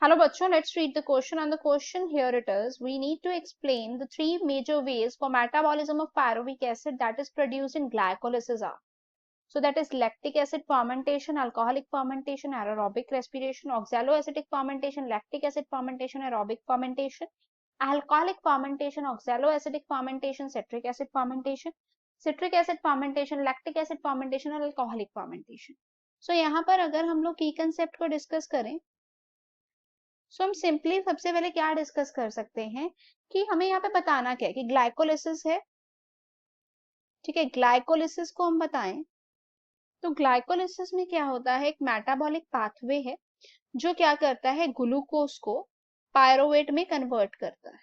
Hello bachcho, let's read the question. And the question here it is, we need to explain the three major ways for metabolism of pyruvic acid that is produced in glycolysis are. So that is lactic acid fermentation, alcoholic fermentation, anaerobic respiration, oxaloacetic fermentation, lactic acid fermentation, aerobic fermentation, alcoholic fermentation, oxaloacetic fermentation, citric acid fermentation, lactic acid fermentation और alcoholic fermentation. So यहाँ पर अगर हम लोग की concept को discuss करें, सो हम सिंपली सबसे पहले क्या डिस्कस कर सकते हैं कि हमें यहाँ पे बताना क्या है कि ग्लाइकोलिसिस है, ठीक है। ग्लाइकोलिसिस को हम बताएं तो ग्लाइकोलिसिस में क्या होता है, एक मेटाबॉलिक पाथवे है जो क्या करता है, ग्लूकोज को पायरोवेट में कन्वर्ट करता है,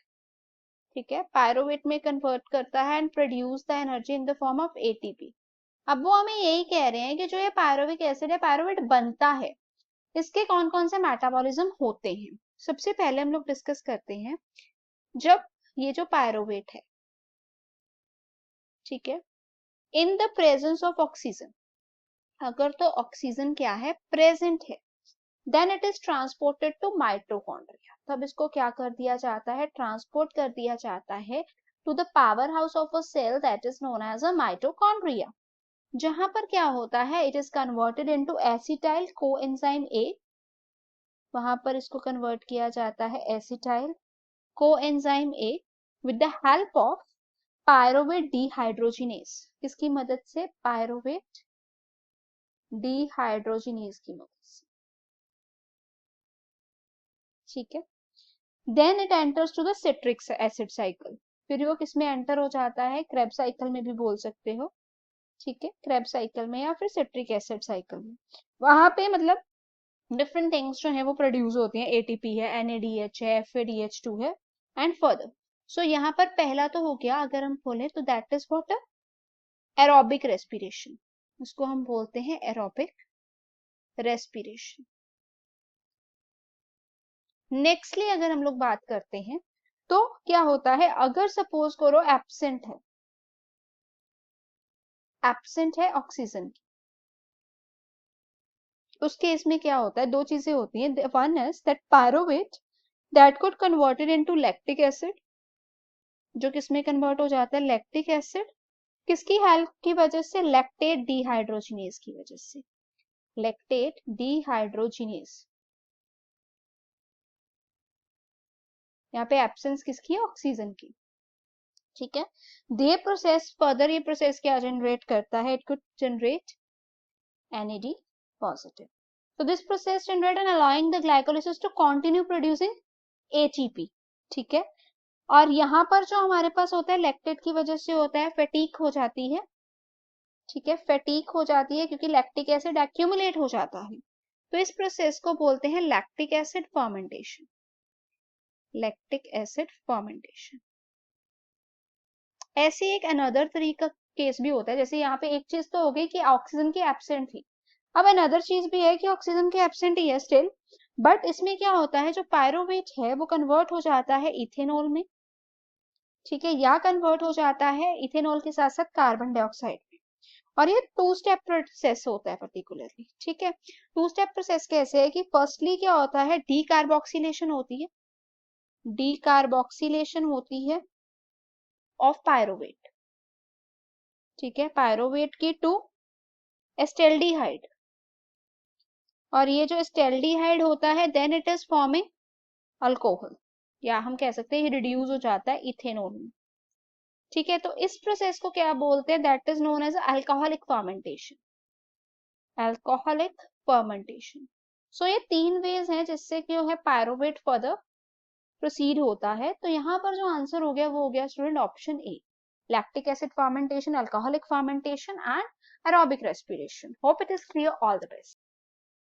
ठीक है। पायरोवेट में कन्वर्ट करता है and produce the energy in the form of ATP. अब वो हमें यही कह रहे हैं कि जो ये पायरोविक एसिड है, पायरोवेट बनता है, इसके कौन कौन से मेटाबॉलिज्म होते हैं। सबसे पहले हम लोग डिस्कस करते हैं, जब ये जो पायरोवेट है, ठीक है, in the presence of oxygen, अगर तो ऑक्सीजन क्या है, प्रेजेंट है, then it is transported to mitochondria. तब इसको क्या कर दिया जाता है, ट्रांसपोर्ट कर दिया जाता है to the power house of a cell that is known as a mitochondria, जहां पर क्या होता है, it is converted into acetyl coenzyme A, वहां पर इसको कन्वर्ट किया जाता है acetyl coenzyme A with the help of pyruvate dehydrogenase. किसकी मदद से, पायरोवेट डिहाइड्रोजिनेज की मदद से, ठीक है। Then it enters to the citric acid cycle, फिर वो किसमें एंटर हो जाता है, क्रेब साइकिल में भी बोल सकते हो, ठीक है, क्रेब साइकिल में या फिर सिट्रिक एसिड साइकिल में। वहां पे मतलब डिफरेंट थिंग्स जो है वो प्रोड्यूस होती हैं, एटीपी है, एनएडीएच है, FADH2 है एंड फर्दर। सो यहाँ पर पहला तो हो गया, अगर हम बोले तो that is what, aerobic respiration, उसको हम बोलते हैं एरोबिक रेस्पिरेशन। नेक्स्टली अगर हम लोग बात करते हैं तो क्या होता है, अगर सपोज करो एब्सेंट है ऑक्सीजन की, उस केस में क्या होता है, दो चीजें होती हैं। One is that pyruvate that could converted into lactic acid, जो किसमें कन्वर्ट हो जाता है, लैक्टिक एसिड, किसकी हेल्प की वजह से, लैक्टेट डिहाइड्रोजिनेज की वजह से, लैक्टेट डिहाइड्रोजिनेज। यहाँ पे एब्सेंस किसकी है, ऑक्सीजन की, ठीक है। दे प्रोसेस फर्दर, ये प्रोसेस क्या जनरेट करता है, it could generate NAD positive. So this process generate and allowing the glycolysis to continue producing ATP, ठीक है। और यहाँ पर जो हमारे पास होता है, लैक्टेट की वजह से होता है, फैटीक हो जाती है, ठीक है, फैटीक हो जाती है क्योंकि लैक्टिक एसिड एक्यूमुलेट हो जाता है। तो इस प्रोसेस को बोलते हैं lactic acid fermentation, lactic acid fermentation. ऐसे एक अनदर तरीका केस भी होता है, जैसे यहाँ पे एक चीज तो हो गई कि ऑक्सीजन की एब्सेंट थी, अब अनदर चीज भी है कि ऑक्सीजन की एब्सेंट ही है स्टिल, बट इसमें क्या होता है, जो पायरोवेट है वो कन्वर्ट हो जाता है इथेनॉल में, ठीक है, या कन्वर्ट हो जाता है इथेनॉल के साथ साथ कार्बन डाइऑक्साइड में। और ये टू स्टेप प्रोसेस होता है पर्टिकुलरली, ठीक है। टू स्टेप प्रोसेस कैसे है कि फर्स्टली क्या होता है, डीकार्बोक्सिलेशन होती है, डीकार्बोक्सिलेशन होती है ऑफ पायरोवेट, ठीक है, पायरोवेट की टू एस्टेल्डिहाइड, और ये जो एस्टेल्डिहाइड होता है then it is forming alcohol, या हम कह सकते हैं रिड्यूस हो जाता है इथेनॉल में, ठीक है। तो इस प्रोसेस को क्या बोलते हैं, that is known as alcoholic fermentation, alcoholic fermentation. So ये तीन वेज हैं जिससे जो है पायरोवेट फर्दर प्रोसीड होता है। तो यहाँ पर जो आंसर हो गया वो हो गया student option A, lactic acid fermentation, alcoholic fermentation and aerobic respiration. Hope it is clear, all the best.